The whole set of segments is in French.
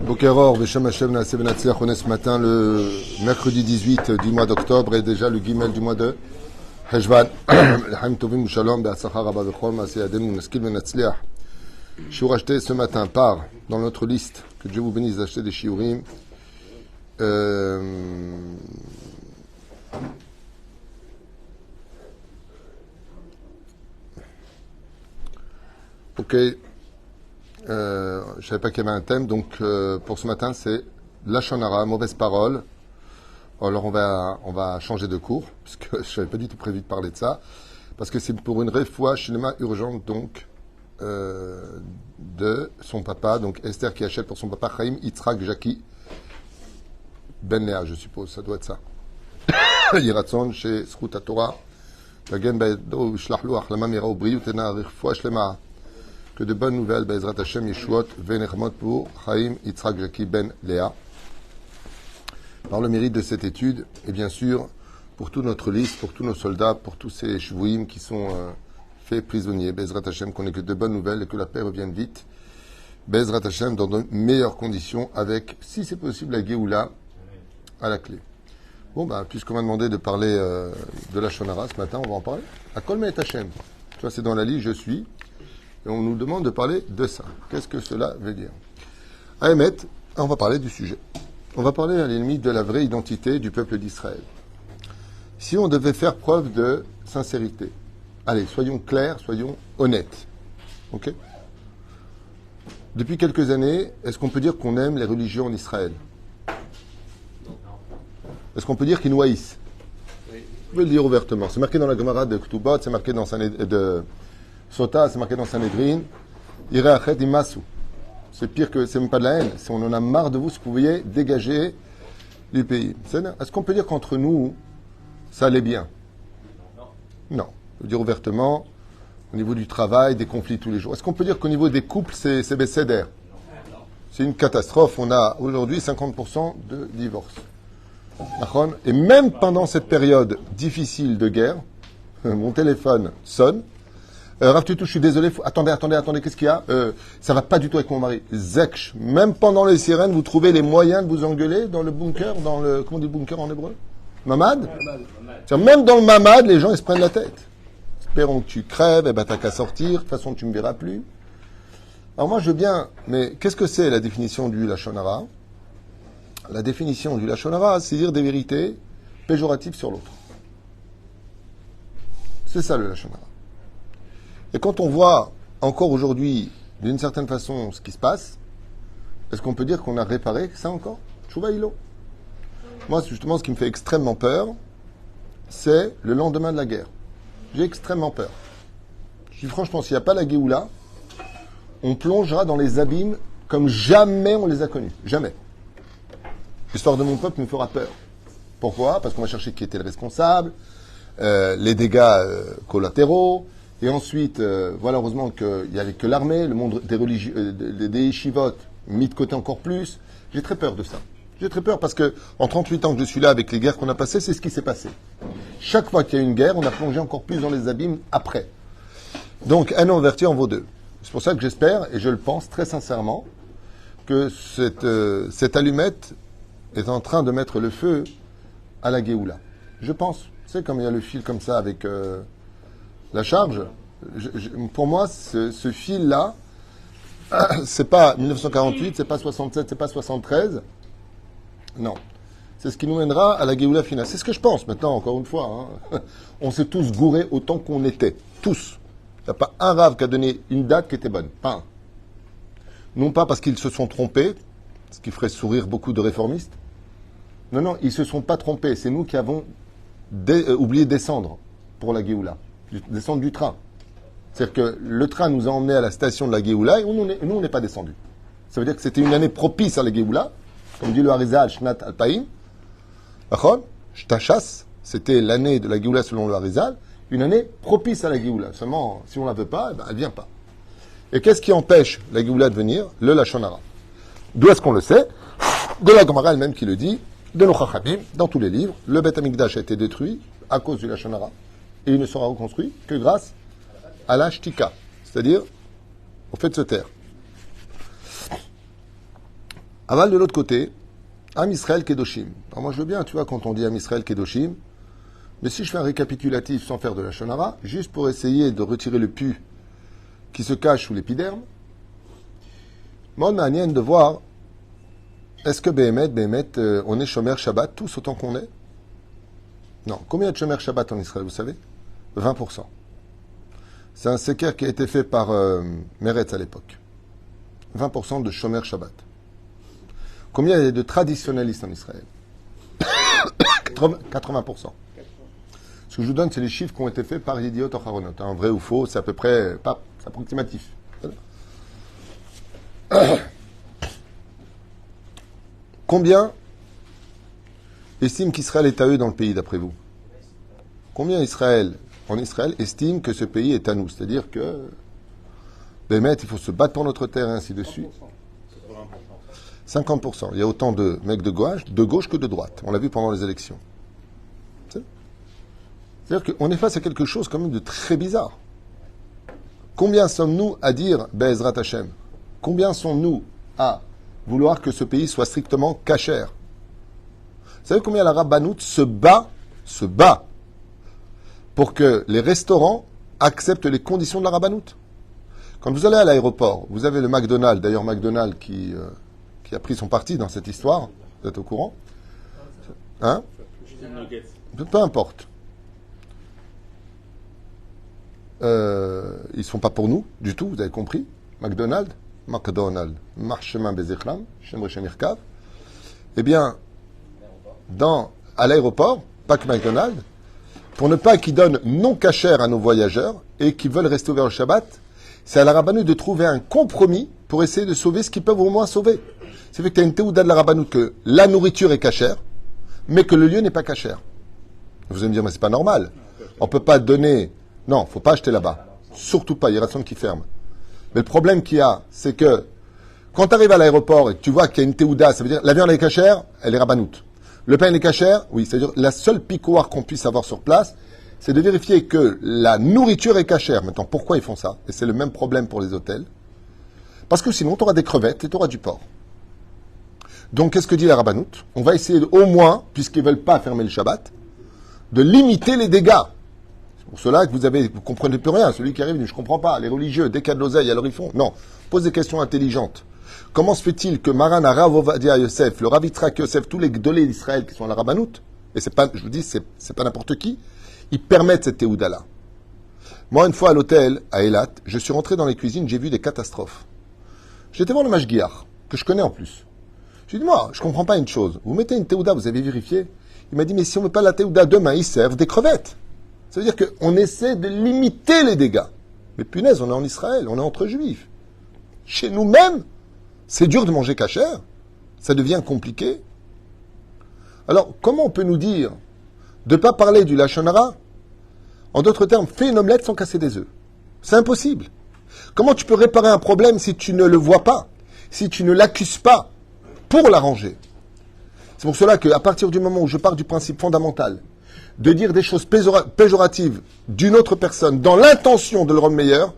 Bokeror, Veshem Hashem Naaseh Venatzliach, on est ce matin le mercredi 18 du mois d'octobre et déjà le Gimel du mois de Heshvan. L'Chaim Tovim Shalom, Be'atzlacha Rabba Vechol, Maaseh Yadenu, Naskil Venatzliach. Shiur acheté ce matin par, dans notre liste, que Dieu vous bénisse d'acheter des shiurim. Ok. Je ne savais pas qu'il y avait un thème, donc pour ce matin, c'est Lashon Hara, mauvaise parole. Alors on va changer de cours, parce que je n'avais pas du tout prévu de parler de ça, parce que c'est pour une réfoua cinéma urgente, donc, de son papa, donc Esther qui achète pour son papa Chaim Yitzhak Jackie Ben Léa, je suppose, ça doit être ça. Yiratzon chez Zchut HaTorah, Lagen Ba'edo Shlachlu Achlama Mira Ubriyut Ena Refoua Shlema. Que de bonnes nouvelles, Be'ezrat Hashem Yeshuot Venermot pour Chaim Yitzhak Jackie Ben Léa. Par le mérite de cette étude, et bien sûr, pour toute notre liste, pour tous nos soldats, pour tous ces shvouim qui sont faits prisonniers, Be'ezrat Hashem, qu'on ait que de bonnes nouvelles et que la paix revienne vite. Be'ezrat Hashem dans de meilleures conditions, avec, si c'est possible, la Géoula à la clé. Bon, puisqu'on m'a demandé de parler de la Lashon Hara ce matin, on va en parler. À Kol Me'et Hashem. Tu vois, c'est dans la liste, je suis. Et on nous demande de parler de ça. Qu'est-ce que cela veut dire? À Emet, on va parler du sujet. On va parler à la limite de la vraie identité du peuple d'Israël. Si on devait faire preuve de sincérité, allez, soyons clairs, soyons honnêtes. Ok? Depuis quelques années, est-ce qu'on peut dire qu'on aime les religions en Israël? Est-ce qu'on peut dire qu'ils nous haïssent? Oui. Vous pouvez le dire ouvertement. C'est marqué dans la Gemara de Ktubot, c'est marqué dans Sota, c'est marqué dans Sanhedrin. Ireachet imasu. C'est pire que, c'est même pas de la haine. Si on en a marre de vous, si vous pouviez dégager du pays. Est-ce qu'on peut dire qu'entre nous, ça allait bien? Non. On peut dire ouvertement, au niveau du travail, des conflits tous les jours. Est-ce qu'on peut dire qu'au niveau des couples, c'est bécédaire? C'est une catastrophe. On a aujourd'hui 50% de divorces. Et même pendant cette période difficile de guerre, mon téléphone sonne. Rav Tutu, je suis désolé. Attendez, qu'est-ce qu'il y a? Ça va pas du tout avec mon mari. Zekch. Même pendant les sirènes, vous trouvez les moyens de vous engueuler dans le bunker, comment on dit bunker en hébreu? Mamad? Même dans le mamad, les gens, ils se prennent la tête. Espérons que tu crèves, t'as qu'à sortir, de toute façon, tu me verras plus. Alors moi, je veux bien, mais qu'est-ce que c'est la définition du Lashon Hara? La définition du Lashon Hara, c'est dire des vérités péjoratives sur l'autre. C'est ça le Lashon Hara. Et quand on voit encore aujourd'hui, d'une certaine façon, ce qui se passe, est-ce qu'on peut dire qu'on a réparé ça encore? Chouva Hilo. Moi, justement, ce qui me fait extrêmement peur, c'est le lendemain de la guerre. J'ai extrêmement peur. Je dis franchement, s'il n'y a pas la Géoula, on plongera dans les abîmes comme jamais on les a connus. Jamais. L'histoire de mon peuple me fera peur. Pourquoi? Parce qu'on va chercher qui était le responsable, les dégâts collatéraux. Et ensuite, voilà, heureusement qu'il n'y avait que l'armée, le monde des religieux, des yeshivot, mis de côté encore plus. J'ai très peur de ça. J'ai très peur parce que, en 38 ans que je suis là, avec les guerres qu'on a passées, c'est ce qui s'est passé. Chaque fois qu'il y a eu une guerre, on a plongé encore plus dans les abîmes après. Donc, un an vertu en vaut deux. C'est pour ça que j'espère, et je le pense très sincèrement, que cette allumette est en train de mettre le feu à la Géoula. Je pense. C'est comme il y a le fil comme ça avec la charge. Pour moi, ce fil-là, c'est pas 1948, c'est pas 67, c'est pas 73. Non. C'est ce qui nous mènera à la Géoula finale. C'est ce que je pense. Maintenant, encore une fois, on s'est tous gourés autant qu'on était. Tous. Il n'y a pas un rave qui a donné une date qui était bonne. Pas un. Non pas parce qu'ils se sont trompés, ce qui ferait sourire beaucoup de réformistes. Non, ils ne se sont pas trompés. C'est nous qui avons oublié de descendre pour la Géoula. Descendre du train. C'est-à-dire que le train nous a emmenés à la station de la Géoula et nous, on n'est pas descendus. Ça veut dire que c'était une année propice à la Géoula. Comme dit le Harizal, Shnat Alpaïm. Shtachas, c'était l'année de la Géoula selon le Harizal. Une année propice à la Géoula. Seulement, si on ne la veut pas, elle ne vient pas. Et qu'est-ce qui empêche la Géoula de venir? Le Lashon Hara. D'où est-ce qu'on le sait? De la Gemara elle-même qui le dit, de nos Chachamim, dans tous les livres. Le Beth Amikdash a été détruit à cause du Lashon Hara. Et il ne sera reconstruit que grâce à la shtika, c'est-à-dire au fait de se taire. Aval de l'autre côté, Am Israël Kedoshim. Alors moi je veux bien, tu vois, quand on dit Am Israël Kedoshim, mais si je fais un récapitulatif sans faire de la shonara, juste pour essayer de retirer le pu qui se cache sous l'épiderme, moi on m'a de voir, est-ce que Behemet, on est Shomer Shabbat tous autant qu'on est? Non. Combien de Shomer Shabbat en Israël, vous savez? 20%. C'est un séquer qui a été fait par Meretz à l'époque. 20% de Shomer Shabbat. Combien il y a de traditionnalistes en Israël? 80%. Ce que je vous donne, c'est les chiffres qui ont été faits par Yediot Acharonot. Vrai ou faux, c'est à peu près pas approximatif. Combien estime qu'Israël est à eux dans le pays, d'après vous? Combien en Israël, estime que ce pays est à nous? C'est-à-dire que, Bémet, il faut se battre pour notre terre et ainsi de suite. 50%. Il y a autant de mecs de gauche que de droite. On l'a vu pendant les élections. C'est-à-dire qu'on est face à quelque chose quand même de très bizarre. Combien sommes-nous à dire Be'ezrat Hashem? Combien sommes-nous à vouloir que ce pays soit strictement kasher? Vous savez combien la Rabbanout se bat pour que les restaurants acceptent les conditions de la Rabbanout? Quand vous allez à l'aéroport, vous avez le McDonald's, d'ailleurs McDonald's qui a pris son parti dans cette histoire, vous êtes au courant? Hein? Peu importe. Ils ne sont pas pour nous, du tout, vous avez compris. McDonald's, Marchemin Bezichlam, Shemre Shenirkav. Eh bien, à l'aéroport, pas que McDonald's, pour ne pas qu'ils donnent non cachère à nos voyageurs et qui veulent rester ouverts au Shabbat, c'est à la Rabbanout de trouver un compromis pour essayer de sauver ce qu'ils peuvent au moins sauver. C'est fait que tu as une théouda de la Rabbanout que la nourriture est cachère, mais que le lieu n'est pas cachère. Vous allez me dire, mais c'est pas normal. On peut pas donner... Non, faut pas acheter là-bas. Surtout pas, il y a personne qui ferme. Mais le problème qu'il y a, c'est que quand tu arrives à l'aéroport et que tu vois qu'il y a une théouda, ça veut dire la viande est cachère, elle est Rabbanout. Le pain est cachère, oui, c'est-à-dire la seule picoire qu'on puisse avoir sur place, c'est de vérifier que la nourriture est cachère. Maintenant, pourquoi ils font ça? Et c'est le même problème pour les hôtels. Parce que sinon, tu auras des crevettes et tu auras du porc. Donc, qu'est-ce que dit la Rabbanout? On va essayer au moins, puisqu'ils ne veulent pas fermer le Shabbat, de limiter les dégâts. C'est pour cela que vous comprenez plus rien. Celui qui arrive dit, je ne comprends pas. Les religieux, dès qu'il y a de l'oseille, alors ils font. Non. Pose des questions intelligentes. Comment se fait-il que Maran Rav Ovadia Yosef, le Rav Yitzhak Yosef, tous les gdolés d'Israël qui sont à la Rabbanout, et c'est pas, je vous dis, c'est pas n'importe qui, ils permettent cette théouda-là. Moi, une fois à l'hôtel, à Eilat, je suis rentré dans les cuisines, j'ai vu des catastrophes. J'étais voir le Mashgiach, que je connais en plus. J'ai dit, moi, je comprends pas une chose. Vous mettez une théouda, vous avez vérifié? Il m'a dit, mais si on ne met pas la théouda demain, ils servent des crevettes. Ça veut dire qu'on essaie de limiter les dégâts. Mais punaise, on est en Israël, on est entre juifs. Chez nous-mêmes, c'est dur de manger cachère. Ça devient compliqué. Alors, comment on peut nous dire de ne pas parler du Lachon Hara? En d'autres termes, fais une omelette sans casser des œufs. C'est impossible. Comment tu peux réparer un problème si tu ne le vois pas, si tu ne l'accuses pas pour l'arranger? C'est pour cela qu'à partir du moment où je pars du principe fondamental de dire des choses péjoratives d'une autre personne dans l'intention de le rendre meilleur,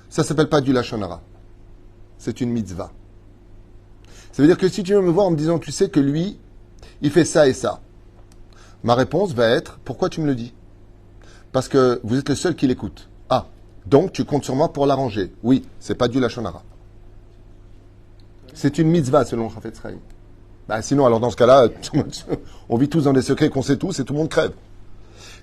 ça ne s'appelle pas du Lachon Hara. C'est une mitzvah. Ça veut dire que si tu veux me voir en me disant, tu sais que lui, il fait ça et ça, ma réponse va être, pourquoi tu me le dis? Parce que vous êtes le seul qui l'écoute. Ah, donc tu comptes sur moi pour l'arranger. Oui, c'est pas du Lachon Hara. C'est une mitzvah selon le Chafetz Chaim. Bah, sinon, alors dans ce cas-là, on vit tous dans des secrets qu'on sait tous et tout le monde crève.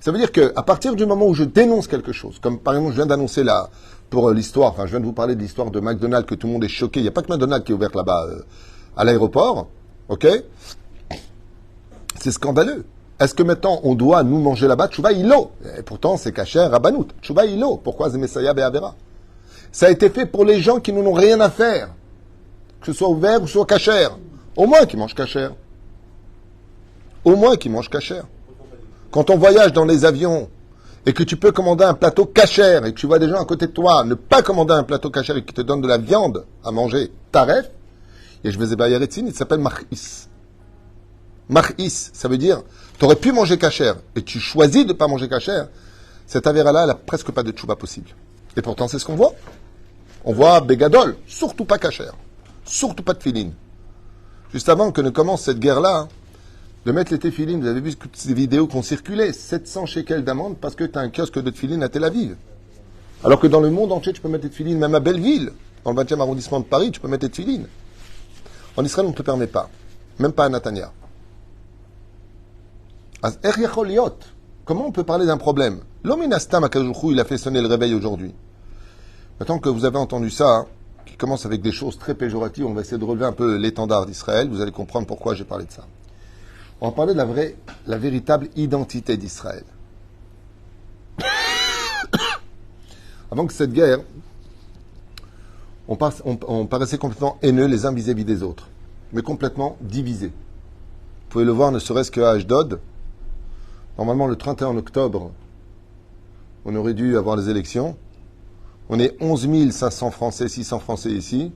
Ça veut dire qu'à partir du moment où je dénonce quelque chose, comme par exemple je viens d'annoncer là, pour l'histoire, enfin je viens de vous parler de l'histoire de McDonald's, que tout le monde est choqué, il n'y a pas que McDonald's qui est ouvert là-bas à l'aéroport, ok? C'est scandaleux. Est-ce que maintenant on doit nous manger là-bas Tchouva Ilo? Et pourtant c'est kasher Rabbanout. Tchouva Ilo. Pourquoi Zemessaya Be'avera? Ça a été fait pour les gens qui n'en ont rien à faire. Que ce soit ouvert ou soit kasher. Au moins qu'ils mangent kasher. Au moins qu'ils mangent kasher. Quand on voyage dans les avions et que tu peux commander un plateau kasher et que tu vois des gens à côté de toi ne pas commander un plateau kasher et qui te donnent de la viande à manger, taref, et je vais zébayaretzin, il s'appelle mar'is. Mar'is, ça veut dire, tu aurais pu manger kasher et tu choisis de ne pas manger kasher, cette avéra-là, elle n'a presque pas de tchouba possible. Et pourtant, c'est ce qu'on voit. On voit bégadol, surtout pas kasher, surtout pas de filine. juste avant que ne commence cette guerre-là, hein, de mettre les téfilines. Vous avez vu toutes ces vidéos qui ont circulé, 700 shekels d'amende parce que tu as un kiosque de téfilines à Tel Aviv. Alors que dans le monde entier, tu peux mettre des téfilines, même à Belleville, dans le 20e arrondissement de Paris, tu peux mettre des téfilines. En Israël, on ne te permet pas. Même pas à Netanya. Comment on peut parler d'un problème? L'Ominastam à Kajoukhu, il a fait sonner le réveil aujourd'hui. Maintenant que vous avez entendu ça, hein, qui commence avec des choses très péjoratives, on va essayer de relever un peu l'étendard d'Israël. Vous allez comprendre pourquoi j'ai parlé de ça. On va parler de la véritable identité d'Israël. Avant que cette guerre, on paraissait complètement haineux les uns vis-à-vis des autres, mais complètement divisés. Vous pouvez le voir ne serait-ce qu'à Ashdod. Normalement, le 31 octobre, on aurait dû avoir les élections. On est 11 500 Français, 600 Français ici.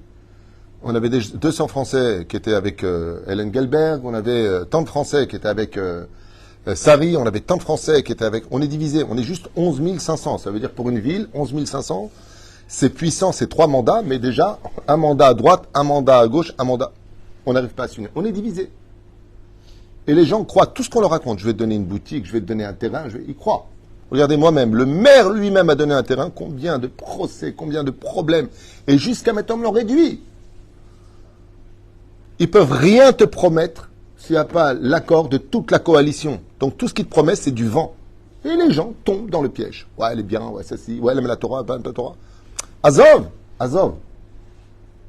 On avait 200 Français qui étaient avec Hélène Gelberg. On avait tant de Français qui étaient avec Sari. On avait tant de Français qui étaient avec... On est divisé. On est juste 11 500. Ça veut dire pour une ville, 11 500. C'est puissant, c'est 3 mandats. Mais déjà, un mandat à droite, un mandat à gauche, un mandat... On n'arrive pas à s'unir. On est divisé. Et les gens croient tout ce qu'on leur raconte. Je vais te donner une boutique, je vais te donner un terrain. Ils croient. Regardez moi-même, le maire lui-même a donné un terrain, combien de procès, combien de problèmes. Et jusqu'à maintenant, on l'ont réduit. Ils peuvent rien te promettre s'il n'y a pas l'accord de toute la coalition. Donc tout ce qu'ils te promettent, c'est du vent. Et les gens tombent dans le piège. Ouais, elle est bien, ouais, ça si, ouais, elle aime la Torah, pas la Torah. Azov.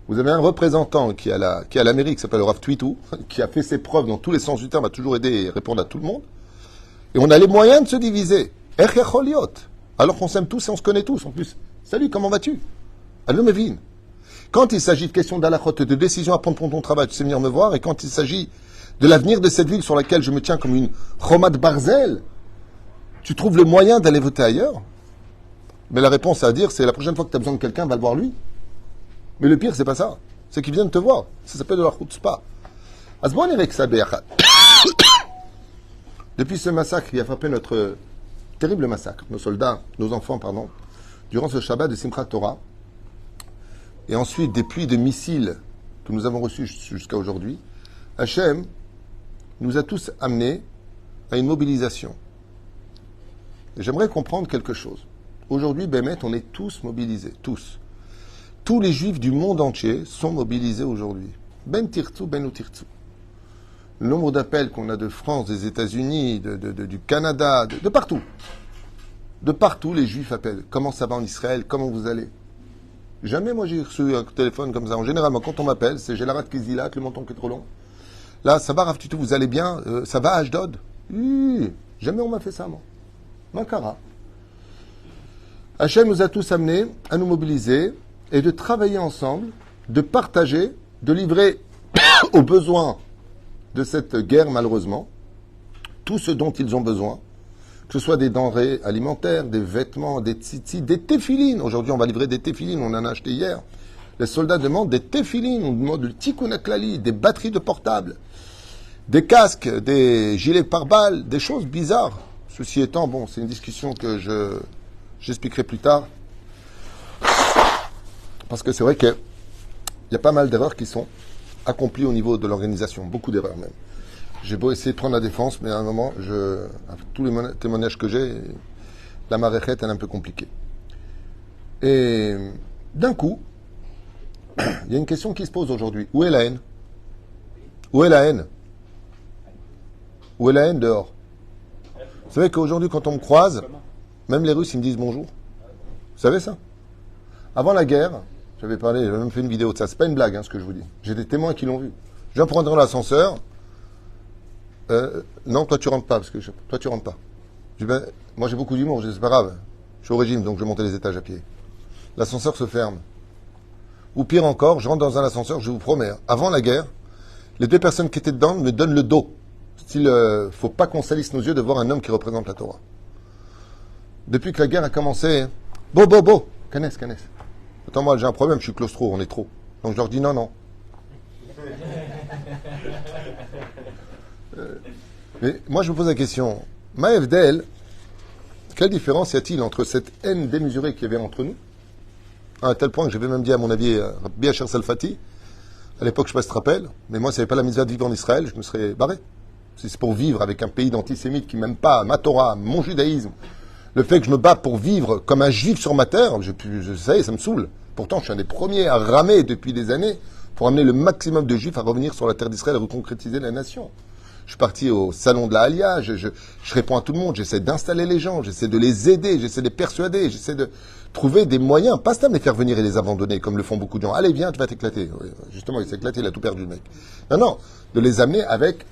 Vous avez un représentant qui est à la mairie, qui s'appelle Rav Twitou, qui a fait ses preuves dans tous les sens du terme, a toujours aidé et répondre à tout le monde. Et on a les moyens de se diviser. Alors qu'on s'aime tous et on se connaît tous. En plus, salut, comment vas-tu? Allô, Mevin. Quand il s'agit de questions d'halachot, de décisions à prendre pour ton travail, tu sais venir me voir. Et quand il s'agit de l'avenir de cette ville sur laquelle je me tiens comme une Chomad Barzel, tu trouves le moyen d'aller voter ailleurs? Mais la réponse à dire, c'est la prochaine fois que tu as besoin de quelqu'un, va le voir lui. Mais le pire, c'est pas ça. C'est qu'il vient de te voir. Ça s'appelle de la chutzpah. Asbon avec ça, depuis ce massacre qui a frappé notre terrible massacre, nos soldats, nos enfants, pardon, durant ce Shabbat de Simchat Torah, et ensuite des pluies de missiles que nous avons reçus jusqu'à aujourd'hui, Hachem nous a tous amenés à une mobilisation. Et j'aimerais comprendre quelque chose. Aujourd'hui, Bémet, on est tous mobilisés, tous. Tous les juifs du monde entier sont mobilisés aujourd'hui. Ben tirtsu, ben utirtsu. Le nombre d'appels qu'on a de France, des États-Unis, du Canada, de partout. De partout, les Juifs appellent. Comment ça va en Israël? Comment vous allez? Jamais, moi, j'ai reçu un téléphone comme ça. En général, quand on m'appelle, c'est j'ai la rate qui se dilate, le menton qui est trop long. Là, ça va, Rav Tutu, vous allez bien? Ça va, Ashdod? Jamais on m'a fait ça, moi. Makara. Hachem nous a tous amenés à nous mobiliser et de travailler ensemble, de partager, de livrer aux besoins de cette guerre, malheureusement, tout ce dont ils ont besoin, que ce soit des denrées alimentaires, des vêtements, des tzitzit, des téfilines. Aujourd'hui, on va livrer des téfilines, on en a acheté hier. Les soldats demandent des téfilines, on demande du tikkun haklali, des batteries de portables, des casques, des gilets pare-balles, des choses bizarres. Ceci étant, bon, c'est une discussion que j'expliquerai plus tard. Parce que c'est vrai qu'il y a pas mal d'erreurs qui sont accomplies au niveau de l'organisation, beaucoup d'erreurs même. J'ai beau essayer de prendre la défense, mais à un moment, avec tous les témoignages que j'ai, la maréchette, elle est un peu compliquée. Et d'un coup, il y a une question qui se pose aujourd'hui. Où est la haine? Où est la haine? Où est la haine dehors? Vous savez qu'aujourd'hui, quand on me croise, même les Russes, ils me disent bonjour. Vous savez ça? Avant la guerre, j'avais même fait une vidéo de ça. C'est pas une blague, hein, ce que je vous dis. J'ai des témoins qui l'ont vu. Je viens prendre dans l'ascenseur. Non, toi tu rentres pas, toi tu rentres pas. Je dis, ben, moi j'ai beaucoup d'humour, c'est pas grave. Je suis au régime, donc je vais monter les étages à pied. L'ascenseur se ferme. Ou pire encore, je rentre dans un ascenseur, je vous promets, avant la guerre, les 2 personnes qui étaient dedans me donnent le dos. Style, faut pas qu'on salisse nos yeux de voir un homme qui représente la Torah. Depuis que la guerre a commencé, Canes. Attends, moi j'ai un problème, je suis claustro, on est trop. Donc je leur dis non. Mais moi je me pose la question, Maëvdel, quelle différence y a-t-il entre cette haine démesurée qu'il y avait entre nous, à tel point que j'avais même dit à mon avis Rabbi Asher Salfati, À l'époque, je ne sais pas si tu te rappelles, mais moi, si n'avait pas la mitzvah de vivre en Israël, je me serais barré. Si c'est pour vivre avec un pays d'antisémites qui m'aime pas, ma Torah, mon judaïsme, le fait que je me bats pour vivre comme un juif sur ma terre, ça me saoule. Pourtant, je suis un des premiers à ramer depuis des années pour amener le maximum de juifs à revenir sur la terre d'Israël et reconcrétiser la nation. Je suis parti au salon de la Halia, je réponds à tout le monde, j'essaie d'installer les gens, j'essaie de les aider, j'essaie de les persuader, j'essaie de trouver des moyens, pas ça de les faire venir et les abandonner comme le font beaucoup de gens. Allez, viens, tu vas t'éclater. Oui, justement, il s'est éclaté, il a tout perdu le mec. Non, de les amener avec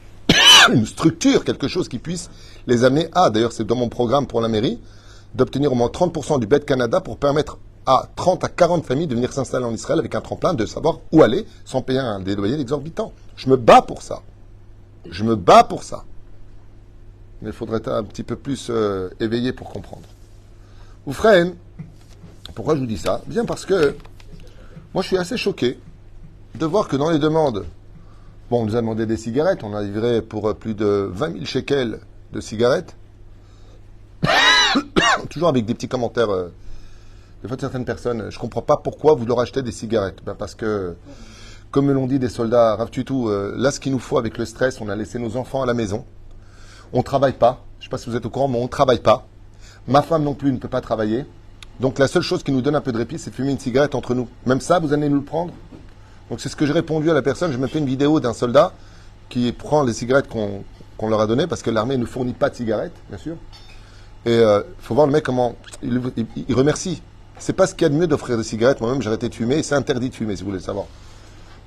une structure, quelque chose qui puisse les amener à, d'ailleurs c'est dans mon programme pour la mairie, d'obtenir au moins 30% du BED Canada pour permettre à 30 à 40 familles de venir s'installer en Israël avec un tremplin, de savoir où aller sans payer des loyers exorbitants. Je me bats pour ça. Je me bats pour ça. Mais il faudrait être un petit peu plus éveillé pour comprendre. Oufren, pourquoi je vous dis ça? Bien parce que moi je suis assez choqué de voir que dans les demandes, bon, on nous a demandé des cigarettes, on a livré pour plus de 20 000 shekels de cigarettes, toujours avec des petits commentaires. De fait, certaines personnes, je ne comprends pas pourquoi vous leur achetez des cigarettes. Ben parce que, comme me l'ont dit des soldats, Rav Tutu, là, ce qu'il nous faut avec le stress, on a laissé nos enfants à la maison. On ne travaille pas. Je ne sais pas si vous êtes au courant, mais on ne travaille pas. Ma femme non plus ne peut pas travailler. Donc la seule chose qui nous donne un peu de répit, c'est de fumer une cigarette entre nous. Même ça, vous allez nous le prendre? Donc c'est ce que j'ai répondu à la personne. Je me fais une vidéo d'un soldat qui prend les cigarettes qu'on leur a données, parce que l'armée ne fournit pas de cigarettes, bien sûr. Et il faut voir le mec comment il remercie. C'est pas ce qu'il y a de mieux d'offrir des cigarettes. Moi-même, j'ai arrêté de fumer. C'est interdit de fumer, si vous voulez le savoir.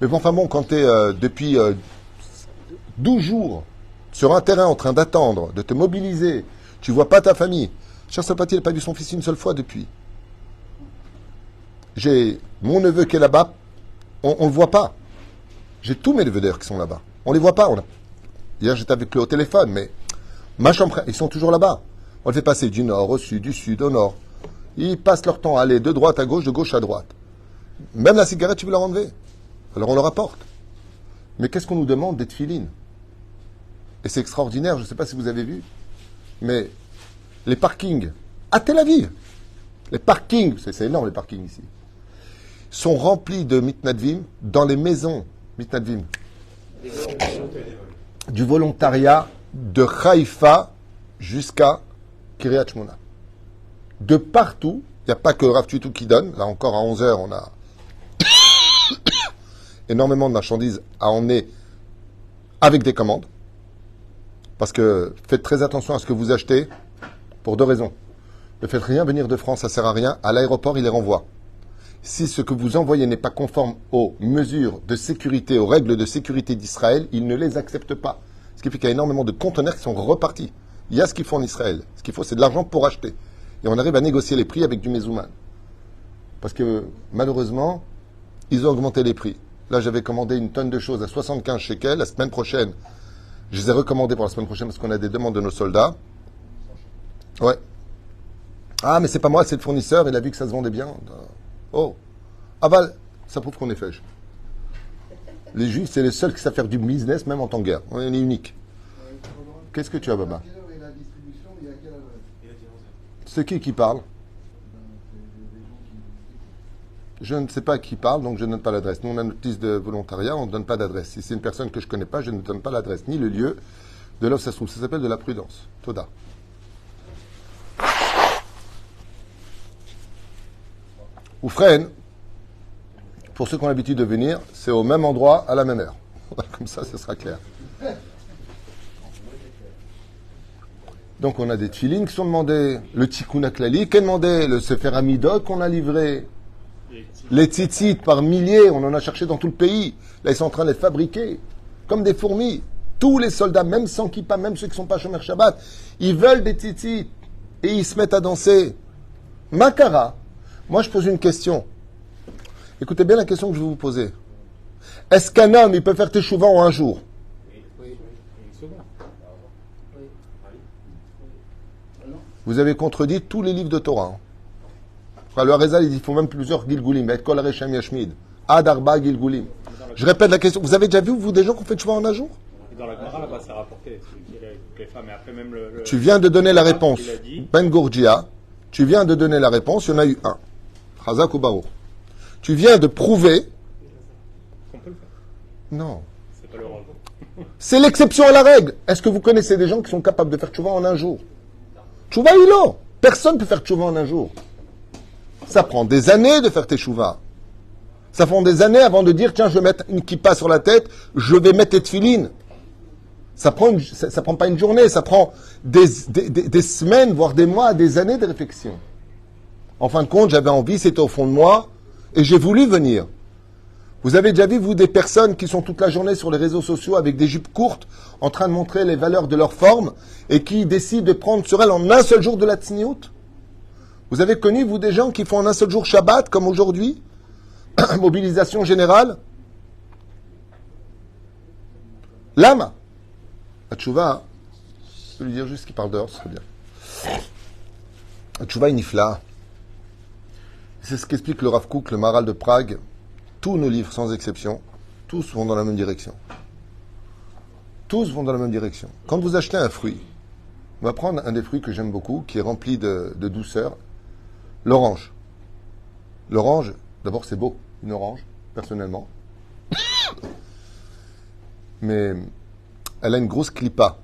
Mais bon, enfin bon, quand tu es depuis 12 jours sur un terrain en train d'attendre, de te mobiliser, tu vois pas ta famille. Cher Sapati, il n'a pas vu son fils une seule fois depuis. J'ai mon neveu qui est là-bas. On ne le voit pas. J'ai tous mes neveux d'ailleurs qui sont là-bas. On les voit pas. Hier, j'étais avec eux au téléphone, mais ma chambre, ils sont toujours là-bas. On les fait passer du nord au sud, du sud au nord. Ils passent leur temps à aller de droite à gauche, de gauche à droite. Même la cigarette, tu veux leur enlever. Alors on leur apporte. Mais qu'est-ce qu'on nous demande d'être filine? Et c'est extraordinaire, je ne sais pas si vous avez vu, mais les parkings à Tel Aviv, les parkings, c'est énorme les parkings ici, sont remplis de mitnadvim dans les maisons, mitnadvim, du volontariat de Haïfa jusqu'à Kiryat Shmona. De partout, il n'y a pas que Rav Tutu qui donne, là encore à 11h, on a énormément de marchandises à emmener avec des commandes. Parce que faites très attention à ce que vous achetez pour deux raisons. Ne faites rien venir de France, ça ne sert à rien. À l'aéroport, il les renvoie. Si ce que vous envoyez n'est pas conforme aux mesures de sécurité, aux règles de sécurité d'Israël, ils ne les acceptent pas. Ce qui fait qu'il y a énormément de conteneurs qui sont repartis. Il y a ce qu'il faut en Israël. Ce qu'il faut, c'est de l'argent pour acheter. Et on arrive à négocier les prix avec du mezouman. Parce que, malheureusement, ils ont augmenté les prix. Là, j'avais commandé une tonne de choses à 75 shekels. La semaine prochaine, je les ai recommandés pour la semaine prochaine parce qu'on a des demandes de nos soldats. Ouais. Ah, mais c'est pas moi, c'est le fournisseur. Il a vu que ça se vendait bien. Oh. Ah bah, ça prouve qu'on est fèche. Les Juifs, c'est les seuls qui savent faire du business, même en temps de guerre. On est unique. Qu'est-ce que tu as, Baba? C'est qui parle? Je ne sais pas qui parle, donc je ne donne pas l'adresse. Nous, on a notre liste de volontariat, on ne donne pas d'adresse. Si c'est une personne que je ne connais pas, je ne donne pas l'adresse, ni le lieu de là où ça se trouve. Ça s'appelle de la prudence. Toda. Oufren, pour ceux qui ont l'habitude de venir, c'est au même endroit, à la même heure. Comme ça, ce sera clair. Donc on a des tfilines qui sont demandés, le tikkun haklali qui est demandé, le sefer hamidot qu'on a livré, les tzitzit par milliers, on en a cherché dans tout le pays. Là, ils sont en train de les fabriquer, comme des fourmis. Tous les soldats, même sans kippa, même ceux qui ne sont pas Shomer Shabbat, ils veulent des tzitzit et ils se mettent à danser. Makara, moi je pose une question. Écoutez bien la question que je vais vous poser. Est-ce qu'un homme, il peut faire teshuva en un jour? Vous avez contredit tous les livres de Torah. Le Harizal, il faut même plusieurs Gilgulim. Et Kol Reshem Yashmid. Ad Arba Gilgulim. Je répète la question. Vous avez déjà vu, vous, des gens qui ont fait Tchouva en un jour? Dans la Gemara, là-bas, c'est rapporté. Les femmes, et après même Tu viens de donner la réponse. Ben Gourgia, tu viens de donner la réponse. Il y en a eu un. Chazak ou Baruch. Tu viens de prouver Non. C'est pas le rôle. C'est l'exception à la règle. Est-ce que vous connaissez des gens qui sont capables de faire tchouva en un jour? Tchouva ilo. Personne ne peut faire tchouva en un jour. Ça prend des années de faire tes tchouva. Ça prend des années avant de dire, tiens, je vais mettre une kippa sur la tête, je vais mettre tes tefilines. Ça prend pas une journée, ça prend des semaines, voire des mois, des années de réflexion. En fin de compte, j'avais envie, c'était au fond de moi, et j'ai voulu venir. Vous avez déjà vu, vous, des personnes qui sont toute la journée sur les réseaux sociaux avec des jupes courtes, en train de montrer les valeurs de leur forme, et qui décident de prendre sur elles en un seul jour de la tsniout? Vous avez connu, vous, des gens qui font en un seul jour Shabbat, comme aujourd'hui? Mobilisation générale? Lama. La tchouva, je vais lui dire juste qu'il parle dehors, ce serait bien. La tchouva est nifla. C'est ce qu'explique le Rav Kook, le Maharal de Prague. Tous nos livres, sans exception, tous vont dans la même direction. Tous vont dans la même direction. Quand vous achetez un fruit, on va prendre un des fruits que j'aime beaucoup, qui est rempli de douceur, l'orange. L'orange, d'abord c'est beau, une orange, personnellement. Mais elle a une grosse clipa.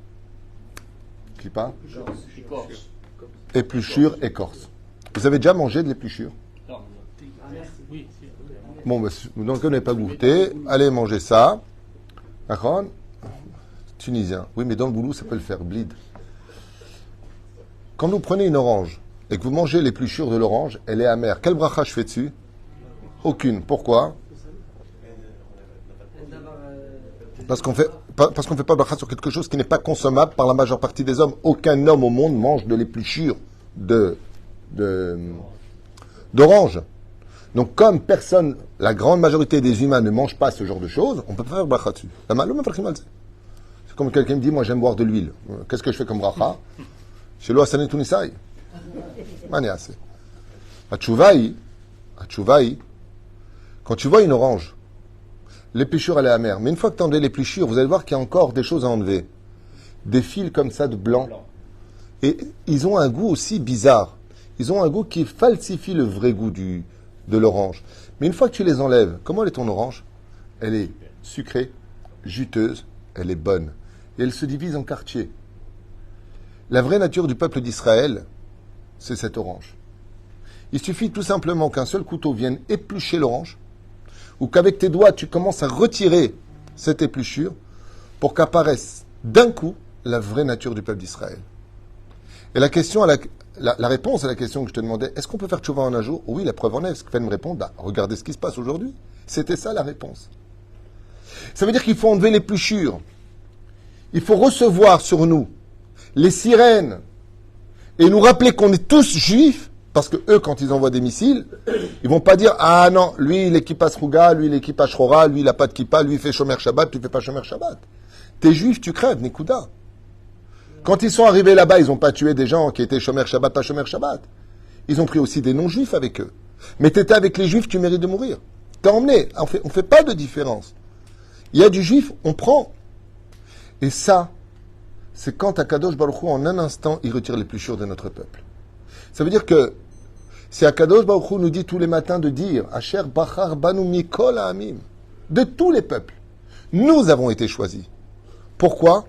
Clipa? Épluchure, écorce. Vous avez déjà mangé de l'épluchure? Bon, donc vous n'avez pas goûté. Allez manger ça. D'accord? Tunisien. Oui, mais dans le boulot, ça peut le faire. Bleed. Quand vous prenez une orange et que vous mangez l'épluchure de l'orange, elle est amère. Quelle bracha je fais dessus? Aucune. Pourquoi? Parce qu'on fait pas bracha sur quelque chose qui n'est pas consommable par la majeure partie des hommes. Aucun homme au monde mange de l'épluchure d'orange. Donc, comme personne, la grande majorité des humains ne mangent pas ce genre de choses, on ne peut pas faire bracha dessus. C'est comme quelqu'un me dit, moi j'aime boire de l'huile. Qu'est-ce que je fais comme bracha? Chez lui, Hassané Tunisai. Maniasse. Atchouvaï, quand tu vois une orange, l'épluchure elle est amère. Mais une fois que tu enlèves l'épluchure, vous allez voir qu'il y a encore des choses à enlever. Des fils comme ça de blanc. Et ils ont un goût aussi bizarre. Ils ont un goût qui falsifie le vrai goût de l'orange. Mais une fois que tu les enlèves, comment est ton orange? Elle est sucrée, juteuse, elle est bonne. Et elle se divise en quartiers. La vraie nature du peuple d'Israël, c'est cette orange. Il suffit tout simplement qu'un seul couteau vienne éplucher l'orange, ou qu'avec tes doigts, tu commences à retirer cette épluchure pour qu'apparaisse d'un coup la vraie nature du peuple d'Israël. Et la question la réponse à la question que je te demandais, est-ce qu'on peut faire tchouva en un jour? Oui, la preuve en est. Ce que fait me répondre, regardez ce qui se passe aujourd'hui. C'était ça la réponse. Ça veut dire qu'il faut enlever l'épluchure. Il faut recevoir sur nous les sirènes et nous rappeler qu'on est tous juifs, parce que eux, quand ils envoient des missiles, ils vont pas dire, ah non, lui, il est kippa sruga, lui, il est kippa shrora, lui, il n'a pas de kippa, lui, il fait shomer Shabbat, tu fais pas shomer Shabbat. T'es juif, tu crèves, Nikuda. Quand ils sont arrivés là-bas, ils n'ont pas tué des gens qui étaient shomer Shabbat, pas shomer Shabbat. Ils ont pris aussi des non-juifs avec eux. Mais t'étais avec les juifs, tu mérites de mourir. T'es emmené. On fait pas de différence. Il y a du juif, on prend. Et ça, c'est quand Akadosh Baruch Hu, en un instant, il retire l'épluchure de notre peuple. Ça veut dire que si Akadosh Baruch Hu nous dit tous les matins de dire Asher Bachar Banu Mikol Ha'amim, de tous les peuples, nous avons été choisis. Pourquoi?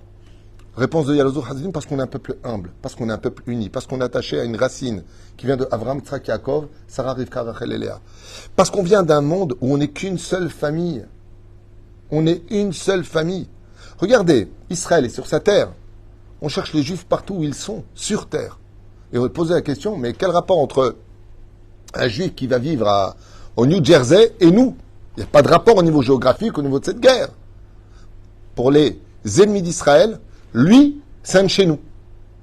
Réponse de Yalozur Hazim, parce qu'on est un peuple humble, parce qu'on est un peuple uni, parce qu'on est attaché à une racine qui vient de Avraham, Yitzhak, Yaakov, Sarah, Rivka, Rachel et Léa. Parce qu'on vient d'un monde où on n'est qu'une seule famille. On est une seule famille. Regardez, Israël est sur sa terre. On cherche les Juifs partout où ils sont, sur terre. Et on va poser la question, mais quel rapport entre un Juif qui va vivre au New Jersey et nous? Il n'y a pas de rapport au niveau géographique, au niveau de cette guerre. Pour les ennemis d'Israël, lui, c'est un de chez nous.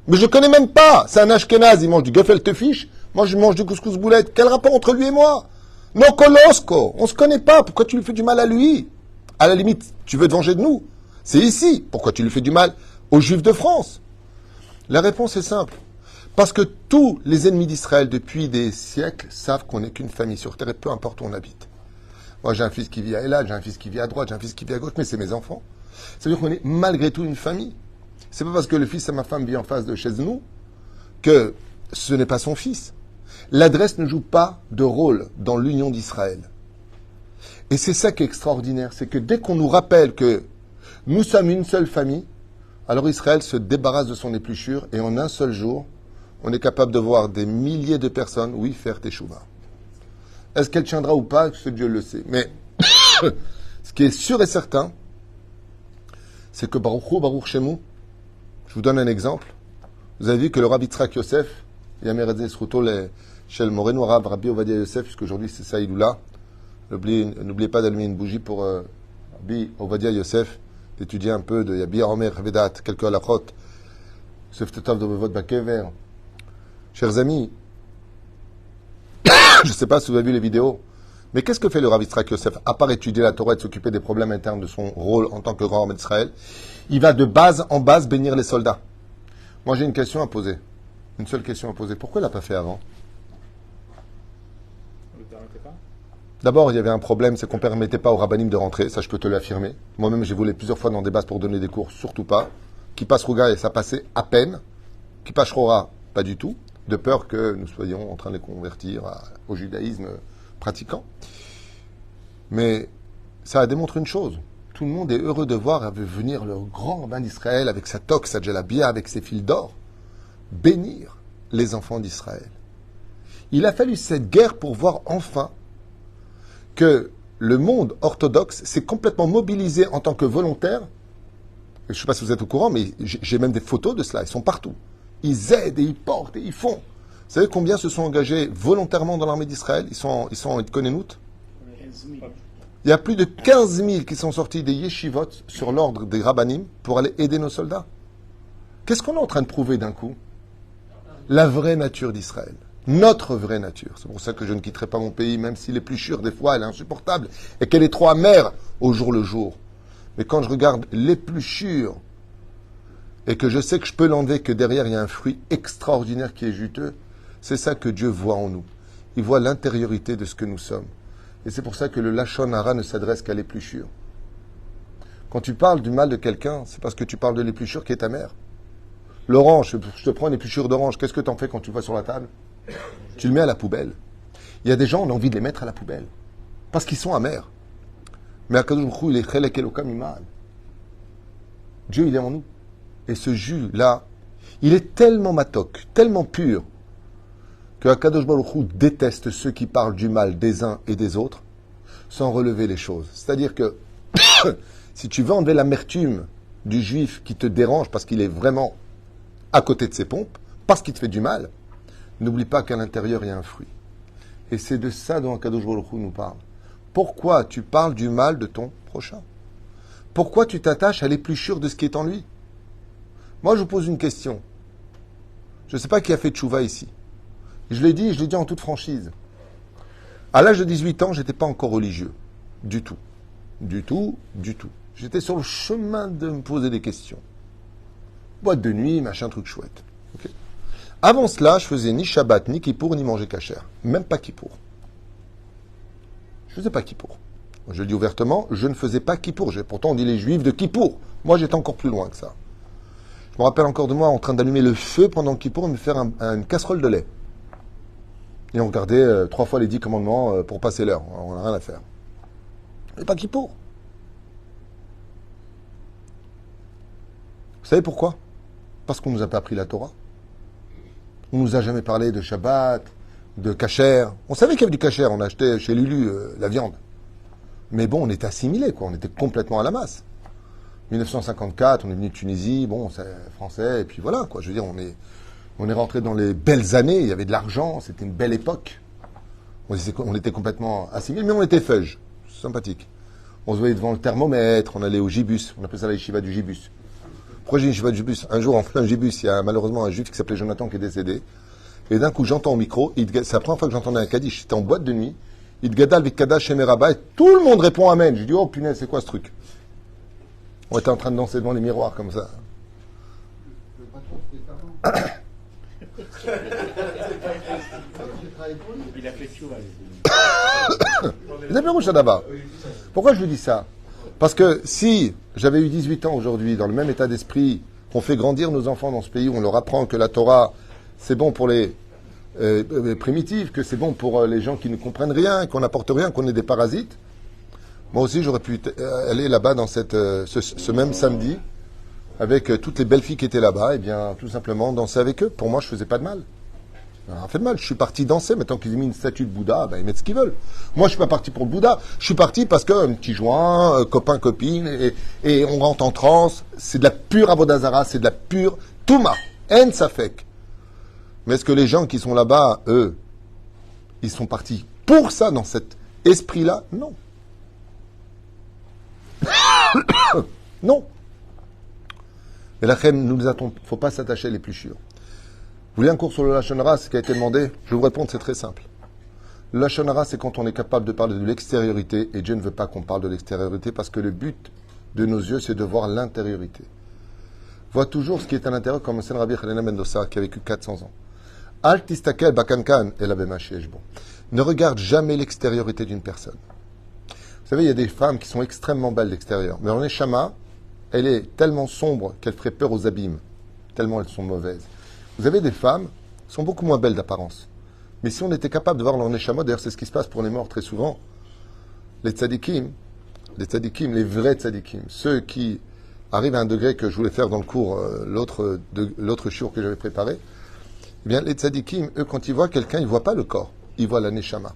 Mais je ne connais même pas. C'est un Ashkenaz, il mange du gefilte fish. Moi, je mange du couscous boulette. Quel rapport entre lui et moi? No Kolosko. On ne se connaît pas. Pourquoi tu lui fais du mal à lui? À la limite, tu veux te venger de nous. C'est ici. Pourquoi tu lui fais du mal aux Juifs de France? La réponse est simple. Parce que tous les ennemis d'Israël, depuis des siècles, savent qu'on n'est qu'une famille sur terre, et peu importe où on habite. Moi, j'ai un fils qui vit à Elad, j'ai un fils qui vit à droite, j'ai un fils qui vit à gauche, mais c'est mes enfants. Ça veut dire qu'on est malgré tout une famille. C'est pas parce que le fils de ma femme vit en face de chez nous que ce n'est pas son fils. L'adresse ne joue pas de rôle dans l'union d'Israël. Et c'est ça qui est extraordinaire, c'est que dès qu'on nous rappelle que nous sommes une seule famille, alors Israël se débarrasse de son épluchure et en un seul jour, on est capable de voir des milliers de personnes, oui, faire teshuva. Est-ce qu'elle tiendra ou pas? Ce Dieu le sait. Mais ce qui est sûr et certain, c'est que Baruch Shemu, je vous donne un exemple. Vous avez vu que le Rabbi Yitzhak Yosef, Yameradze Sruto, chez le Moreno Arabe, Rabbi Ovadia Yosef, puisqu'aujourd'hui c'est ça, Iloula. N'oubliez pas d'allumer une bougie pour Rabbi Ovadia Yosef, d'étudier un peu de Yabi Omer Vedat, quelques halachot, Yosef Tetav de Bevot Bakever. Chers amis, je ne sais pas si vous avez vu les vidéos, mais qu'est-ce que fait le Rabbi Yitzhak Yosef, à part étudier la Torah et de s'occuper des problèmes internes de son rôle en tant que grand homme d'Israël? Il va de base en base bénir les soldats. Moi, j'ai une question à poser. Une seule question à poser. Pourquoi il l'a pas fait avant? Vous ne permettez pas? D'abord, il y avait un problème, c'est qu'on ne permettait pas aux rabbinim de rentrer. Ça, je peux te l'affirmer. Moi-même, j'ai voulu plusieurs fois dans des bases pour donner des cours, surtout pas. Qui passe Rouga et ça passait à peine. Qui passe Rora, pas du tout. De peur que nous soyons en train de les convertir au judaïsme pratiquant. Mais ça démontre une chose. Tout le monde est heureux de voir venir le grand rabbin d'Israël avec sa toque, sa djellabia, avec ses fils d'or, bénir les enfants d'Israël. Il a fallu cette guerre pour voir enfin que le monde orthodoxe s'est complètement mobilisé en tant que volontaire. Je ne sais pas si vous êtes au courant, mais j'ai même des photos de cela. Ils sont partout. Ils aident et ils portent et ils font. Vous savez combien se sont engagés volontairement dans l'armée d'Israël? Ils sont en Konenout. Il y a plus de 15 000 qui sont sortis des yeshivot sur l'ordre des rabbanim pour aller aider nos soldats. Qu'est-ce qu'on est en train de prouver d'un coup? La vraie nature d'Israël. Notre vraie nature. C'est pour ça que je ne quitterai pas mon pays, même si l'épluchure, des fois, elle est insupportable et qu'elle est trop amère au jour le jour. Mais quand je regarde l'épluchure et que je sais que je peux l'enlever, que derrière il y a un fruit extraordinaire qui est juteux, c'est ça que Dieu voit en nous. Il voit l'intériorité de ce que nous sommes. Et c'est pour ça que le Lachon Hara ne s'adresse qu'à l'épluchure. Quand tu parles du mal de quelqu'un, c'est parce que tu parles de l'épluchure qui est ta mère. L'orange, je te prends une épluchure d'orange, qu'est-ce que tu en fais quand tu le vois sur la table? Tu le mets à la poubelle. Il y a des gens, on a envie de les mettre à la poubelle. Parce qu'ils sont amers. Mais Akadosh Baruch Hu, il est chelek elokam imal. Dieu, il est en nous. Et ce jus-là, il est tellement matok, tellement pur, que Akadosh Baruch Hu déteste ceux qui parlent du mal des uns et des autres sans relever les choses. C'est-à-dire que si tu veux enlever l'amertume du juif qui te dérange parce qu'il est vraiment à côté de ses pompes, parce qu'il te fait du mal, n'oublie pas qu'à l'intérieur il y a un fruit. Et c'est de ça dont Akadosh Baruch Hu nous parle. Pourquoi tu parles du mal de ton prochain? Pourquoi tu t'attaches à l'épluchure de ce qui est en lui? Moi, je vous pose une question. Je ne sais pas qui a fait tchouva ici. Je l'ai dit en toute franchise. À l'âge de 18 ans, je n'étais pas encore religieux. Du tout. Du tout, du tout. J'étais sur le chemin de me poser des questions. Boîte de nuit, machin, truc chouette. Okay. Avant cela, je faisais ni Shabbat, ni Kippour, ni manger kasher. Même pas Kippour. Je faisais pas Kippour. Je le dis ouvertement, je ne faisais pas Kippour. Pourtant, on dit les Juifs de Kippour. Moi, j'étais encore plus loin que ça. Je me rappelle encore de moi en train d'allumer le feu pendant Kippour et me faire une casserole de lait. Et on regardait 3 fois les 10 commandements pour passer l'heure. On n'a rien à faire. Mais pas Kippour. Vous savez pourquoi? Parce qu'on ne nous a pas appris la Torah. On ne nous a jamais parlé de Shabbat, de kasher. On savait qu'il y avait du kasher. On achetait chez Lulu la viande. Mais bon, on était assimilés, quoi. On était complètement à la masse. 1954, on est venu de Tunisie. Bon, c'est français. Et puis voilà, quoi. Je veux dire, on est rentré dans les belles années. Il y avait de l'argent. C'était une belle époque. On était complètement assimilés. Mais on était feuge. Sympathique. On se voyait devant le thermomètre. On allait au gibus. On appelait ça la yeshiva du gibus. Pourquoi j'ai une yeshiva du gibus? Un jour, en plein gibus, il y a malheureusement un juif qui s'appelait Jonathan qui est décédé. Et d'un coup, j'entends au micro, c'est la première fois que j'entendais un kaddish, c'était en boîte de nuit, Idgadal Vikadash Shemeraba, et tout le monde répond Amen. Je dis, oh punaise, c'est quoi ce truc? On était en train de danser devant les miroirs comme ça. Il a fait tout. Pourquoi je vous dis ça? Parce que si j'avais eu 18 ans aujourd'hui, dans le même état d'esprit, qu'on fait grandir nos enfants dans ce pays, où on leur apprend que la Torah, c'est bon pour les primitifs, que c'est bon pour les gens qui ne comprennent rien, qu'on n'apporte rien, qu'on est des parasites, Moi aussi, j'aurais pu aller là-bas dans ce même samedi, avec toutes les belles filles qui étaient là-bas, et bien, tout simplement danser avec eux. Pour moi, je faisais pas de mal. Ça fait de mal. Je suis parti danser. Maintenant qu'ils ont mis une statue de Bouddha, ben, ils mettent ce qu'ils veulent. Moi, je suis pas parti pour le Bouddha. Je suis parti parce que un petit joint, copain, copine, et on rentre en transe. C'est de la pure Avodazara, c'est de la pure Touma. En Safek. Mais est-ce que les gens qui sont là-bas, eux, ils sont partis pour ça, dans cet esprit-là? Non. Non. Et la reine, nous attend. Il ne faut pas s'attacher à l'épluchure. Vous voulez un cours sur le Lachon Hara, ce qui a été demandé? Je vais vous répondre, c'est très simple. Le Lachon Hara, c'est quand on est capable de parler de l'extériorité, et Dieu ne veut pas qu'on parle de l'extériorité, parce que le but de nos yeux, c'est de voir l'intériorité. Vois toujours ce qui est à l'intérieur, comme le Rabbi Hanina Mendoza, qui a vécu 400 ans. Al tistakel bakankan el abemasheshbo. Ne regarde jamais l'extériorité d'une personne. Vous savez, il y a des femmes qui sont extrêmement belles d'extérieur, mais en Neshama, elle est tellement sombre qu'elle ferait peur aux abîmes, tellement elles sont mauvaises. Vous avez des femmes qui sont beaucoup moins belles d'apparence. Mais si on était capable de voir leur Neshama, d'ailleurs c'est ce qui se passe pour les morts très souvent, les tzadikim, les vrais tzadikim, ceux qui arrivent à un degré que je voulais faire dans le cours, l'autre shiur que j'avais préparé, eh bien les tzadikim, eux, quand ils voient quelqu'un, ils ne voient pas le corps, ils voient la Neshama.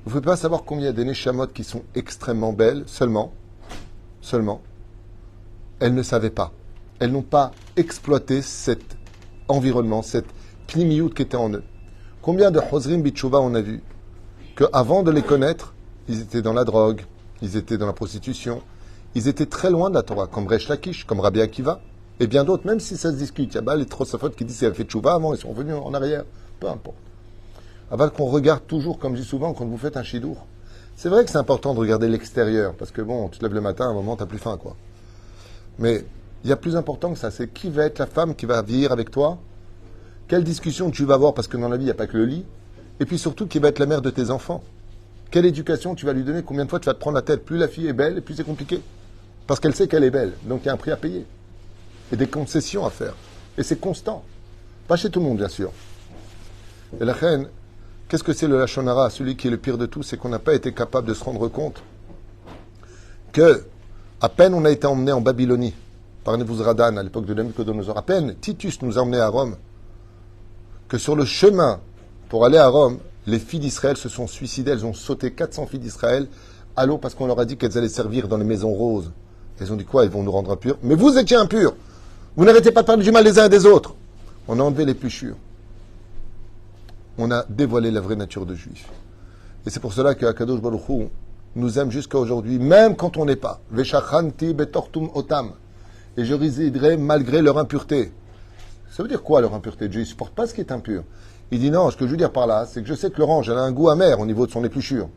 Vous ne pouvez pas savoir combien il y a des Neshamot qui sont extrêmement belles, seulement, elles ne savaient pas. Elles n'ont pas exploité cet environnement, cette pnimiout qui était en eux. Combien de Hozrim Bitchouva on a vu qu'avant de les connaître, ils étaient dans la drogue, ils étaient dans la prostitution, ils étaient très loin de la Torah, comme Resh Lakish, comme Rabbi Akiva, et bien d'autres, même si ça se discute. Il y a les Tosafot qui disent qu'ils avaient fait Tchouva avant, ils sont revenus en arrière, peu importe. Avant qu'on regarde toujours, comme je dis souvent, quand vous faites un chidour, c'est vrai que c'est important de regarder l'extérieur, parce que bon, tu te lèves le matin, à un moment, tu n'as plus faim, quoi. Mais il y a plus important que ça, c'est qui va être la femme qui va vieillir avec toi, quelle discussion tu vas avoir, parce que dans la vie, il n'y a pas que le lit, et puis surtout, qui va être la mère de tes enfants. Quelle éducation tu vas lui donner, combien de fois tu vas te prendre la tête. Plus la fille est belle, et plus c'est compliqué. Parce qu'elle sait qu'elle est belle, donc il y a un prix à payer. Et des concessions à faire. Et c'est constant. Pas chez tout le monde, bien sûr. Et la reine, qu'est-ce que c'est le Lachon Hara? Celui qui est le pire de tout, c'est qu'on n'a pas été capable de se rendre compte que, à peine on a été emmené en Babylonie, par Nebuzaradan, à l'époque de Nabucodonosor, à peine Titus nous a emmenés à Rome, que sur le chemin pour aller à Rome, les filles d'Israël se sont suicidées, elles ont sauté 400 filles d'Israël à l'eau parce qu'on leur a dit qu'elles allaient servir dans les maisons roses. Elles ont dit quoi? Ils vont nous rendre impurs. Mais vous étiez impurs. Vous n'arrêtez pas de parler du mal les uns et des autres. On a enlevé les pluchures. On a dévoilé la vraie nature de juif. Et c'est pour cela que Akadosh Baruch Hu nous aime jusqu'à aujourd'hui, même quand on n'est pas. Veshachanti betortum otam. Et je résiderai malgré leur impureté. Ça veut dire quoi leur impureté? Dieu ne supporte pas ce qui est impur. Il dit non, ce que je veux dire par là, c'est que je sais que l'orange, elle a un goût amer au niveau de son épluchure.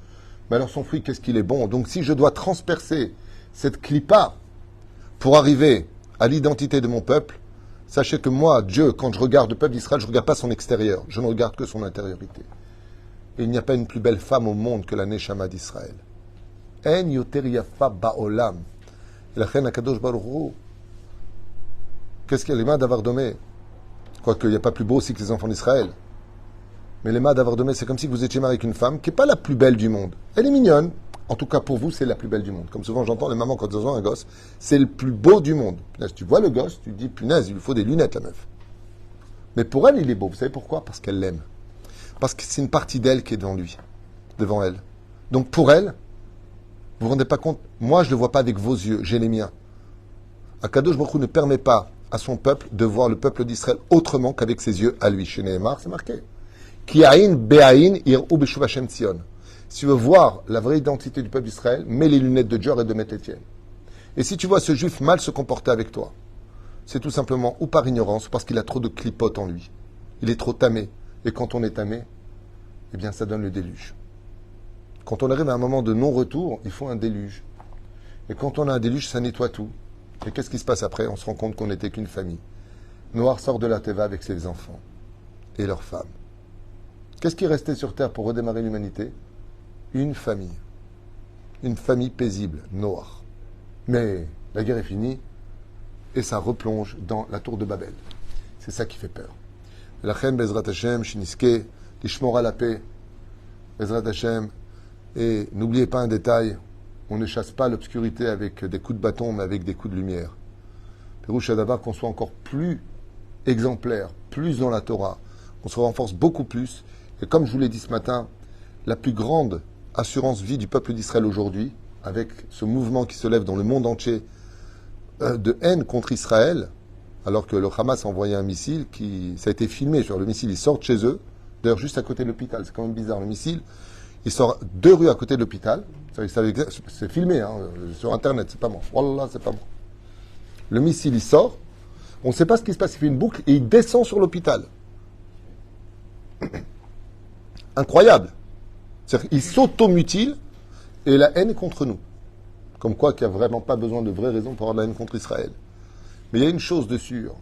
Mais alors son fruit, qu'est-ce qu'il est bon? Donc si je dois transpercer cette clipa pour arriver à l'identité de mon peuple, sachez que moi, Dieu, quand je regarde le peuple d'Israël, je ne regarde pas son extérieur, je ne regarde que son intériorité. Et il n'y a pas une plus belle femme au monde que la Neshama d'Israël. En yoter yafa ba'olam. Et la reine Akadosh Baruch Hu, qu'est-ce qu'il y a les mains d'Avardomé? Quoique il n'y a pas plus beau aussi que les enfants d'Israël. Mais les mains d'Avardomé, c'est comme si vous étiez marié avec une femme qui n'est pas la plus belle du monde. Elle est mignonne. En tout cas, pour vous, c'est la plus belle du monde. Comme souvent, j'entends les mamans quand elles ont un gosse, c'est le plus beau du monde. Punaise, tu vois le gosse, tu te dis, punaise, il lui faut des lunettes, la meuf. Mais pour elle, il est beau. Vous savez pourquoi? Parce qu'elle l'aime. Parce que c'est une partie d'elle qui est devant lui, devant elle. Donc pour elle, vous vous rendez pas compte? Moi, je ne le vois pas avec vos yeux, j'ai les miens. Akadosh Baruch Hu ne permet pas à son peuple de voir le peuple d'Israël autrement qu'avec ses yeux à lui. Chez Nehemar, c'est marqué. Ki'ain be'ain ir'u b'shuv Hashem Tzion. Si tu veux voir la vraie identité du peuple d'Israël, mets les lunettes de Dior et de Meth-Étienne. Et si tu vois ce juif mal se comporter avec toi, c'est tout simplement ou par ignorance ou parce qu'il a trop de clipotes en lui. Il est trop tamé. Et quand on est tamé, eh bien ça donne le déluge. Quand on arrive à un moment de non-retour, il faut un déluge. Et quand on a un déluge, ça nettoie tout. Et qu'est-ce qui se passe après? On se rend compte qu'on n'était qu'une famille. Noir sort de la Teva avec ses enfants et leurs femmes. Qu'est-ce qui restait sur Terre pour redémarrer l'humanité? Une famille. Une famille paisible, Noir. Mais la guerre est finie et ça replonge dans la tour de Babel. C'est ça qui fait peur. La reine Bezrat Hashem, Shiniske, Lishmora la paix, Bezrat Hashem. Et n'oubliez pas un détail, on ne chasse pas l'obscurité avec des coups de bâton, mais avec des coups de lumière. Pérouche d'abord qu'on soit encore plus exemplaire, plus dans la Torah, qu'on se renforce beaucoup plus. Et comme je vous l'ai dit ce matin, la plus grande assurance vie du peuple d'Israël aujourd'hui, avec ce mouvement qui se lève dans le monde entier de haine contre Israël, alors que le Hamas a envoyé un missile ça a été filmé, genre le missile il sort de chez eux, d'ailleurs juste à côté de l'hôpital, c'est quand même bizarre, le missile il sort 2 rues à côté de l'hôpital, c'est filmé sur internet, c'est pas moi, wallah c'est pas moi. Le missile il sort, on ne sait pas ce qui se passe, il fait une boucle et il descend sur l'hôpital. Incroyable. C'est-à-dire qu'il s'automutile et la haine est contre nous. Comme quoi qu'il n'y a vraiment pas besoin de vraies raisons pour avoir de la haine contre Israël. Mais il y a une chose de sûre,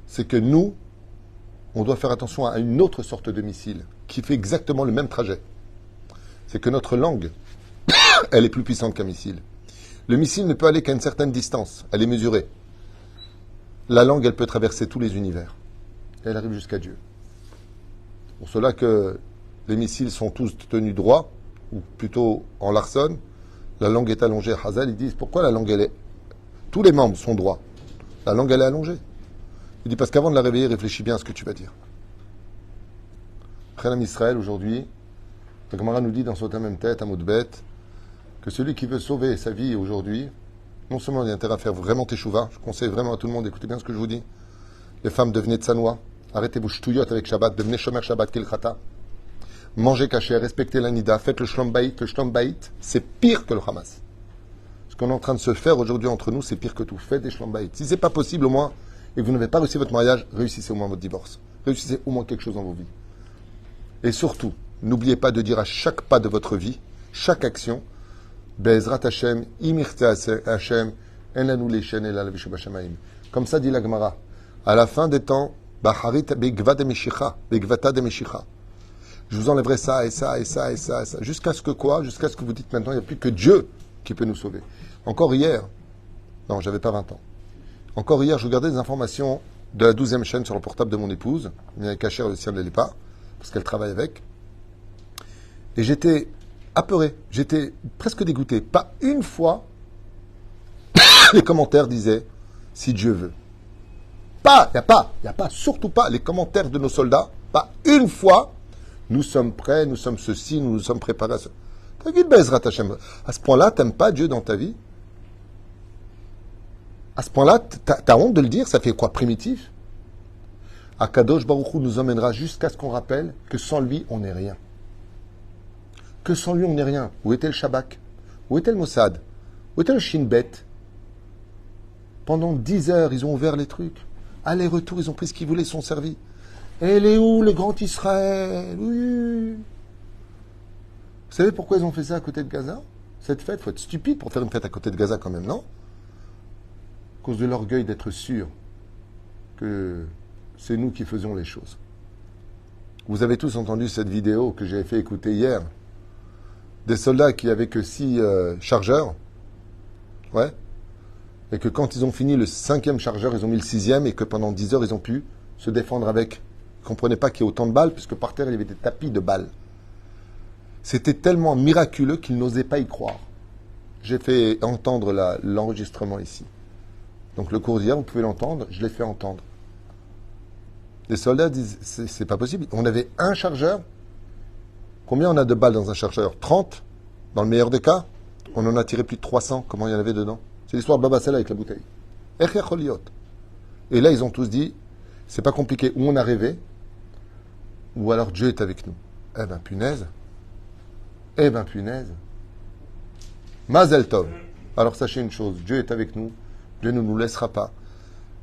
c'est que nous, on doit faire attention à une autre sorte de missile qui fait exactement le même trajet. C'est que notre langue, elle est plus puissante qu'un missile. Le missile ne peut aller qu'à une certaine distance, elle est mesurée. La langue, elle peut traverser tous les univers. Et elle arrive jusqu'à Dieu. Pour cela que les missiles sont tous tenus droits, ou plutôt en Larson, la langue est allongée. Hazal, ils disent, pourquoi la langue, elle est... Tous les membres sont droits. La langue, elle est allongée. Il dit, parce qu'avant de la réveiller, réfléchis bien à ce que tu vas dire. Prénom Israël, aujourd'hui, la Gemara nous dit dans Sota même tête, à Moudbet, que celui qui veut sauver sa vie aujourd'hui, non seulement il y a intérêt à faire vraiment teshuva, je conseille vraiment à tout le monde, écoutez bien ce que je vous dis. Les femmes, devenez tsanoua, arrêtez vos ch'touillottes avec Shabbat, devenez shomer Shabbat kilchata. Mangez caché, respectez la nida, faites le shlom bayit. Le shlom bayit, c'est pire que le Hamas. Ce qu'on est en train de se faire aujourd'hui entre nous, c'est pire que tout. Faites des shlom bayit. Si c'est pas possible, au moins, et que vous n'avez pas réussi votre mariage, réussissez au moins votre divorce. Réussissez au moins quelque chose dans vos vies. Et surtout, n'oubliez pas de dire à chaque pas de votre vie, chaque action, Be'ezrat Hashem, imirte Hashem, en lanu leishen ela levishu b'shamayim. Comme ça dit la Gemara. À la fin des temps, Baharit be'gvata de Meshicha. Je vous enlèverai ça et ça et ça et ça et ça. Jusqu'à ce que quoi? Jusqu'à ce que vous dites maintenant, il n'y a plus que Dieu qui peut nous sauver. Encore hier, non, j'avais pas 20 ans. Encore hier, je regardais des informations de la 12e chaîne sur le portable de mon épouse. Il y a un cachet, le sien ne l'est pas, parce qu'elle travaille avec. Et j'étais apeuré, j'étais presque dégoûté. Pas une fois, les commentaires disaient « si Dieu veut ». Il n'y a pas, surtout pas les commentaires de nos soldats. Pas une fois, nous sommes prêts, nous sommes ceci, nous nous sommes préparés à ce. À ce point-là, tu n'aimes pas Dieu dans ta vie? À ce point-là, t'as honte de le dire, ça fait quoi, primitif? Akadosh Baruch Hu nous emmènera jusqu'à ce qu'on rappelle que sans lui, on n'est rien. Que sans lui, on n'est rien. Où était le Shabak? Où était le Mossad? Où était le Shin Bet? Pendant 10 heures, ils ont ouvert les trucs. Aller-retour, ils ont pris ce qu'ils voulaient, ils sont servis. Et elle est où, le grand Israël? Oui. Vous savez pourquoi ils ont fait ça à côté de Gaza? Cette fête, il faut être stupide pour faire une fête à côté de Gaza quand même, non? À cause de l'orgueil d'être sûr que c'est nous qui faisons les choses. Vous avez tous entendu cette vidéo que j'ai fait écouter hier. Des soldats qui avaient que 6 chargeurs. Ouais. Et que quand ils ont fini le 5e chargeur, ils ont mis le 6e et que pendant 10 heures, ils ont pu se défendre avec. Ils ne comprenaient pas qu'il y ait autant de balles, puisque par terre, il y avait des tapis de balles. C'était tellement miraculeux qu'ils n'osaient pas y croire. J'ai fait entendre l'enregistrement ici. Donc le cours d'hier, vous pouvez l'entendre, je l'ai fait entendre. Les soldats disent, c'est pas possible. On avait un chargeur. Combien on a de balles dans un chargeur? 30. Dans le meilleur des cas, on en a tiré plus de 300. Comment il y en avait dedans? C'est l'histoire de Baba Sala avec la bouteille. Et là, ils ont tous dit, c'est pas compliqué. Ou on a rêvé, ou alors Dieu est avec nous. Eh ben, punaise. Mazel Tov. Alors sachez une chose, Dieu est avec nous. Dieu ne nous laissera pas.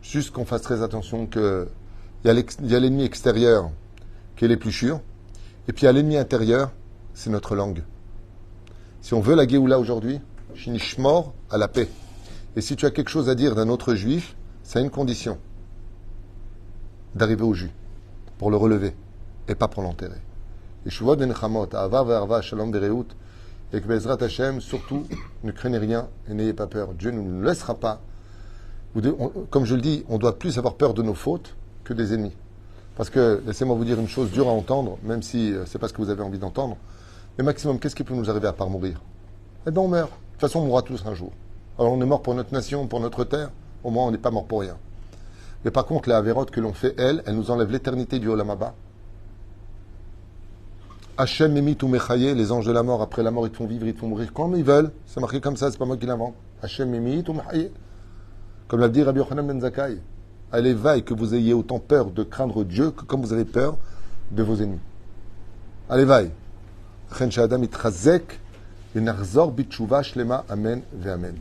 Juste qu'on fasse très attention que il y a l'ennemi extérieur qui est l'épluchure. Et puis il y a l'ennemi intérieur, c'est notre langue. Si on veut la Géoula aujourd'hui, Shinishmor à la paix. Et si tu as quelque chose à dire d'un autre juif, c'est une condition. D'arriver au jus. Pour le relever. Et pas pour l'enterrer. Et Shuvot ben Chamot, Ava ve'arva, Shalom bereut. Et que Bezrat Hashem, surtout, ne craignez rien et n'ayez pas peur. Dieu ne nous laissera pas. Comme je le dis, on doit plus avoir peur de nos fautes que des ennemis. Parce que, laissez-moi vous dire une chose dure à entendre, même si c'est pas ce que vous avez envie d'entendre. Mais maximum, qu'est-ce qui peut nous arriver à part mourir? Et ben on meurt. De toute façon, on mourra tous un jour. Alors on est mort pour notre nation, pour notre terre. Au moins, on n'est pas mort pour rien. Mais par contre, les avérotes que l'on fait, elles nous enlèvent l'éternité du Olam Haba. Hachem Mimit ou Mechaye, les anges de la mort, après la mort, ils te font vivre, ils te font mourir comme ils veulent. C'est marqué comme ça, c'est pas moi qui l'invente. Hachem Mimit ou Mechaye. Comme l'a dit Rabbi Yochanan ben Zakkai. Allez, vaille que vous ayez autant peur de craindre Dieu que comme vous avez peur de vos ennemis. Allez, vaille. Chen Shadam itchazek, v'nachzor b'tshuva shlema, amen ve'amen.